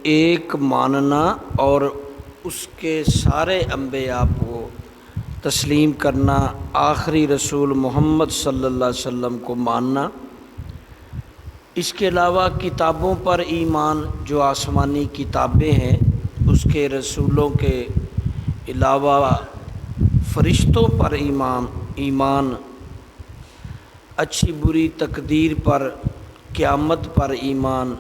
ایک ماننا اور اس کے سارے انبیاء کو تسلیم کرنا، آخری رسول محمد صلی اللہ علیہ وسلم کو ماننا، اس کے علاوہ کتابوں پر ایمان، جو آسمانی کتابیں ہیں اس کے رسولوں کے علاوہ فرشتوں پر ایمان، اچھی بری تقدیر پر، قیامت پر ایمان،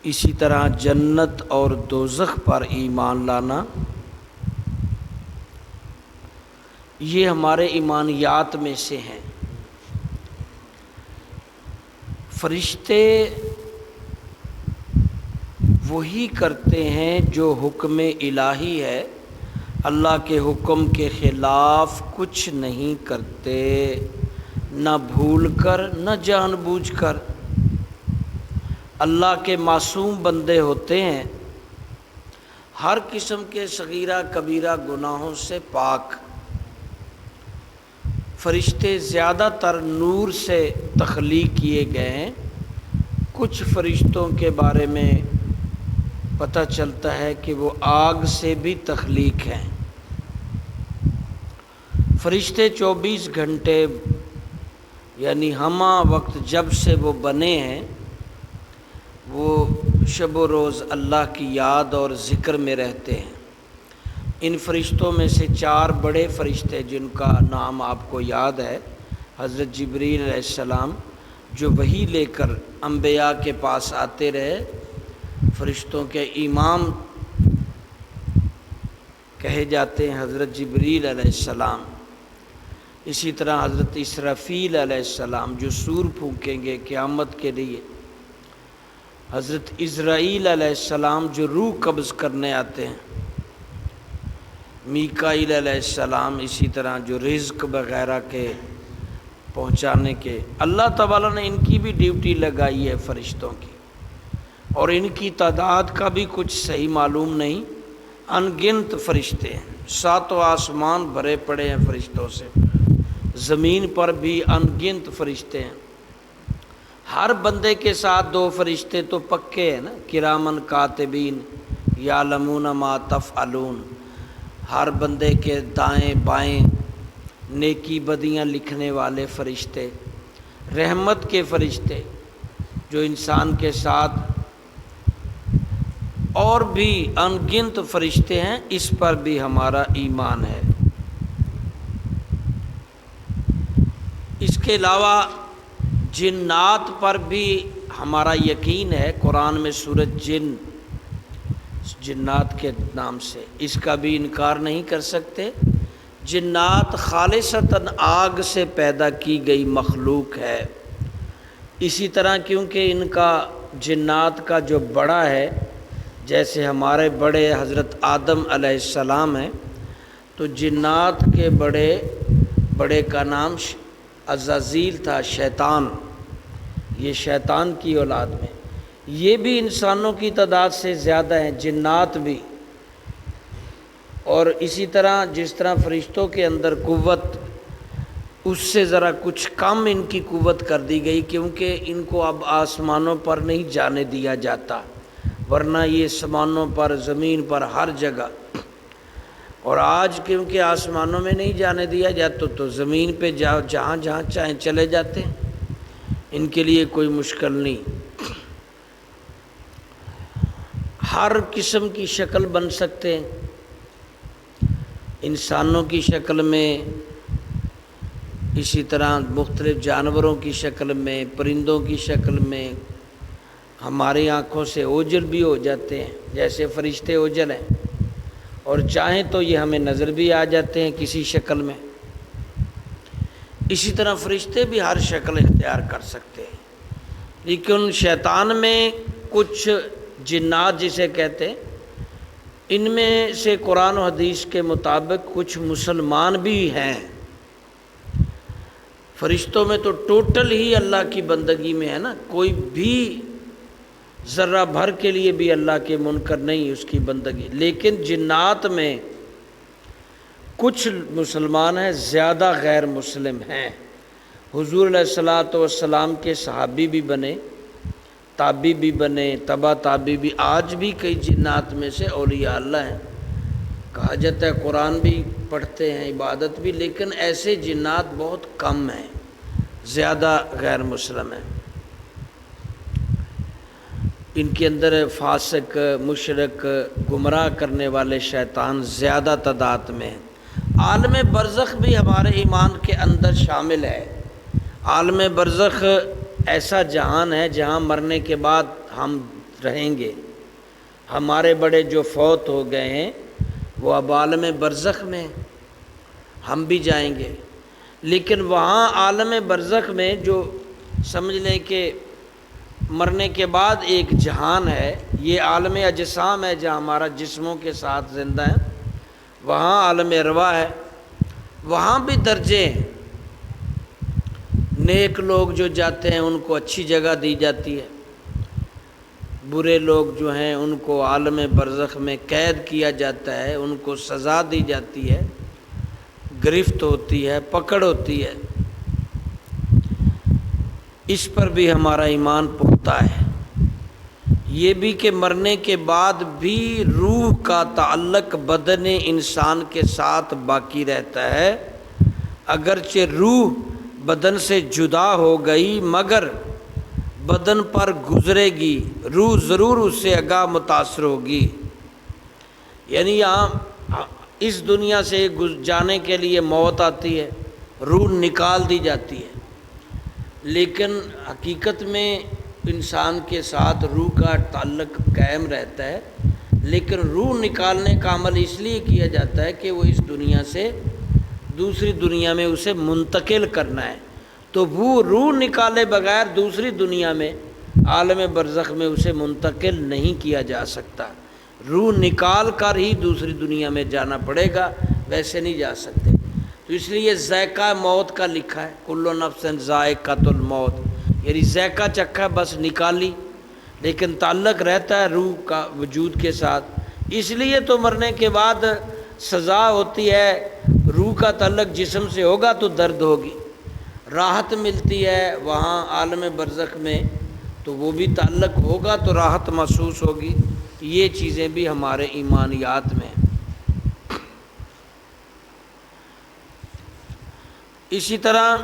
اسی طرح جنت اور دوزخ پر ایمان لانا، یہ ہمارے ایمانیات میں سے ہیں۔ فرشتے وہی کرتے ہیں جو حکم الہی ہے، اللہ کے حکم کے خلاف کچھ نہیں کرتے، نہ بھول کر نہ جان بوجھ کر۔ اللہ کے معصوم بندے ہوتے ہیں، ہر قسم کے صغیرہ کبیرہ گناہوں سے پاک۔ فرشتے زیادہ تر نور سے تخلیق کیے گئے ہیں۔ کچھ فرشتوں کے بارے میں پتہ چلتا ہے کہ وہ آگ سے بھی تخلیق ہیں۔ فرشتے 24 گھنٹے یعنی ہمہ وقت جب سے وہ بنے ہیں، وہ شب و روز اللہ کی یاد اور ذکر میں رہتے ہیں۔ ان فرشتوں میں سے 4 بڑے فرشتے جن کا نام آپ کو یاد ہے، حضرت جبریل علیہ السلام جو وحی لے کر انبیاء کے پاس آتے رہے، فرشتوں کے امام کہے جاتے ہیں حضرت جبریل علیہ السلام۔ اسی طرح حضرت اسرافیل علیہ السلام جو سور پھونکیں گے قیامت کے لیے، حضرت عزرائیل علیہ السلام جو روح قبض کرنے آتے ہیں، میکائیل علیہ السلام اسی طرح جو رزق وغیرہ کے پہنچانے کے، اللہ تعالیٰ نے ان کی بھی ڈیوٹی لگائی ہے فرشتوں کی، اور ان کی تعداد کا بھی کچھ صحیح معلوم نہیں، ان گنت فرشتے ہیں، 7 آسمان بھرے پڑے ہیں فرشتوں سے، زمین پر بھی ان گنت فرشتے ہیں۔ ہر بندے کے ساتھ 2 فرشتے تو پکے ہیں نا، کرامن کاتبین یعلمون ما تفعلون، ہر بندے کے دائیں بائیں نیکی بدیاں لکھنے والے فرشتے، رحمت کے فرشتے جو انسان کے ساتھ، اور بھی ان گنت فرشتے ہیں، اس پر بھی ہمارا ایمان ہے۔ اس کے علاوہ جنات پر بھی ہمارا یقین ہے، قرآن میں سورۃ جن جنات کے نام سے، اس کا بھی انکار نہیں کر سکتے۔ جنات خالصتاً آگ سے پیدا کی گئی مخلوق ہے، اسی طرح کیونکہ ان کا جنات کا جو بڑا ہے، جیسے ہمارے بڑے حضرت آدم علیہ السلام ہیں، تو جنات کے بڑے کا نام عزازیل تھا، شیطان، یہ شیطان کی اولاد میں، یہ بھی انسانوں کی تعداد سے زیادہ ہیں جنات بھی۔ اور اسی طرح جس طرح فرشتوں کے اندر قوت، اس سے ذرا کچھ کم ان کی قوت کر دی گئی، کیونکہ ان کو اب آسمانوں پر نہیں جانے دیا جاتا، ورنہ یہ آسمانوں پر، زمین پر، ہر جگہ، اور آج کیونکہ آسمانوں میں نہیں جانے دیا جاتا تو زمین پہ جہاں جہاں چاہیں چلے جاتے ہیں، ان کے لیے کوئی مشکل نہیں، ہر قسم کی شکل بن سکتے ہیں، انسانوں کی شکل میں، اسی طرح مختلف جانوروں کی شکل میں، پرندوں کی شکل میں، ہماری آنکھوں سے اوجل بھی ہو جاتے ہیں جیسے فرشتے اوجل ہیں، اور چاہیں تو یہ ہمیں نظر بھی آ جاتے ہیں کسی شکل میں۔ اسی طرح فرشتے بھی ہر شکل اختیار کر سکتے ہیں، لیکن شیطان میں کچھ جنات جسے کہتے ہیں، ان میں سے قرآن و حدیث کے مطابق کچھ مسلمان بھی ہیں۔ فرشتوں میں تو ٹوٹل ہی اللہ کی بندگی میں ہے نا، کوئی بھی ذرہ بھر کے لیے بھی اللہ کے منکر نہیں اس کی بندگی، لیکن جنات میں کچھ مسلمان ہیں، زیادہ غیر مسلم ہیں۔ حضور علیہ الصلوۃ والسلام کے صحابی بھی بنے، تابی بھی بنے، تبا تابی بھی. آج بھی کئی جنات میں سے اولیاء اللہ ہیں، کہا جاتا ہے قرآن بھی پڑھتے ہیں، عبادت بھی، لیکن ایسے جنات بہت کم ہیں، زیادہ غیر مسلم ہیں. ان کے اندر فاسق، مشرک، گمراہ کرنے والے شیطان زیادہ تعداد میں ہیں. عالم برزخ بھی ہمارے ایمان کے اندر شامل ہے. عالم برزخ ایسا جہان ہے جہاں مرنے کے بعد ہم رہیں گے. ہمارے بڑے جو فوت ہو گئے ہیں وہ اب عالم برزخ میں ہیں، ہم بھی جائیں گے. لیکن وہاں عالم برزخ میں جو سمجھ لیں کہ مرنے کے بعد ایک جہان ہے، یہ عالم اجسام ہے جہاں ہمارا جسموں کے ساتھ زندہ ہے. وہاں عالم ارواح ہے، وہاں بھی درجے ہیں. نیک لوگ جو جاتے ہیں ان کو اچھی جگہ دی جاتی ہے، برے لوگ جو ہیں ان کو عالم برزخ میں قید کیا جاتا ہے، ان کو سزا دی جاتی ہے، گرفت ہوتی ہے، پکڑ ہوتی ہے. اس پر بھی ہمارا ایمان پختہ ہے. یہ بھی کہ مرنے کے بعد بھی روح کا تعلق بدن انسان کے ساتھ باقی رہتا ہے. اگرچہ روح بدن سے جدا ہو گئی مگر بدن پر گزرے گی، روح ضرور اس سے آگاہ متاثر ہوگی. یعنی یہاں اس دنیا سے جانے کے لیے موت آتی ہے، روح نکال دی جاتی ہے، لیکن حقیقت میں انسان کے ساتھ روح کا تعلق قائم رہتا ہے. لیکن روح نکالنے کا عمل اس لیے کیا جاتا ہے کہ وہ اس دنیا سے دوسری دنیا میں اسے منتقل کرنا ہے. تو وہ روح نکالے بغیر دوسری دنیا میں عالم برزخ میں اسے منتقل نہیں کیا جا سکتا. روح نکال کر ہی دوسری دنیا میں جانا پڑے گا، ویسے نہیں جا سکتے. تو اس لیے ذائقہ موت کا لکھا ہے، کل نفس ذائقۃ الموت، یعنی ذائقہ چکھا بس نکالی، لیکن تعلق رہتا ہے روح کا وجود کے ساتھ. اس لیے تو مرنے کے بعد سزا ہوتی ہے. روح کا تعلق جسم سے ہوگا تو درد ہوگی، راحت ملتی ہے وہاں عالم برزخ میں، تو وہ بھی تعلق ہوگا تو راحت محسوس ہوگی. یہ چیزیں بھی ہمارے ایمانیات میں ہیں. اسی طرح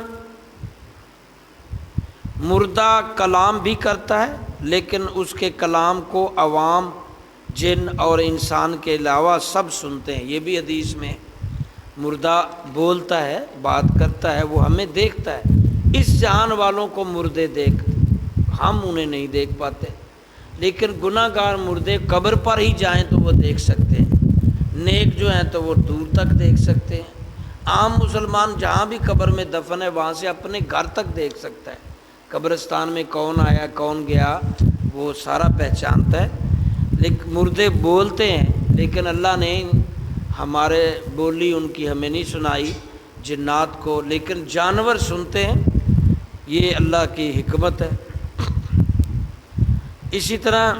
مردہ کلام بھی کرتا ہے، لیکن اس کے کلام کو عوام، جن اور انسان کے علاوہ سب سنتے ہیں. یہ بھی حدیث میں مردہ بولتا ہے، بات کرتا ہے، وہ ہمیں دیکھتا ہے. اس جہان والوں کو مردے دیکھتے، ہم انہیں نہیں دیکھ پاتے. لیکن گناہ گار مردے قبر پر ہی جائیں تو وہ دیکھ سکتے ہیں، نیک جو ہیں تو وہ دور تک دیکھ سکتے ہیں. عام مسلمان جہاں بھی قبر میں دفن ہے وہاں سے اپنے گھر تک دیکھ سکتا ہے. قبرستان میں کون آیا کون گیا وہ سارا پہچانتا ہے. لیکن مردے بولتے ہیں، لیکن اللہ نے ہمارے بولی ان کی ہمیں نہیں سنائی جنات کو، لیکن جانور سنتے ہیں. یہ اللہ کی حکمت ہے. اسی طرح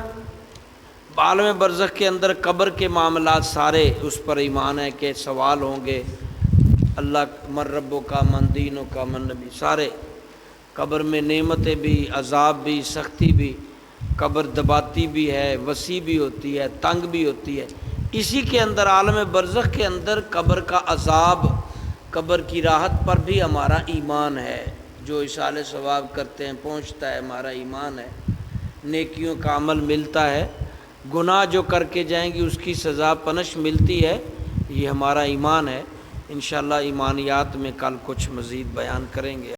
عالم برزخ کے اندر قبر کے معاملات سارے اس پر ایمان ہے کہ سوال ہوں گے. اللہ من ربوں کا، من دینوں کا، من نبی، سارے قبر میں نعمتیں بھی، عذاب بھی، سختی بھی. قبر دباتی بھی ہے، وسیع بھی ہوتی ہے، تنگ بھی ہوتی ہے. اسی کے اندر عالم برزخ کے اندر قبر کا عذاب، قبر کی راحت پر بھی ہمارا ایمان ہے. جو اصالہ ثواب کرتے ہیں پہنچتا ہے، ہمارا ایمان ہے. نیکیوں کا عمل ملتا ہے، گناہ جو کر کے جائیں گی اس کی سزا پنش ملتی ہے. یہ ہمارا ایمان ہے. انشاءاللہ ایمانیات میں کل کچھ مزید بیان کریں گے.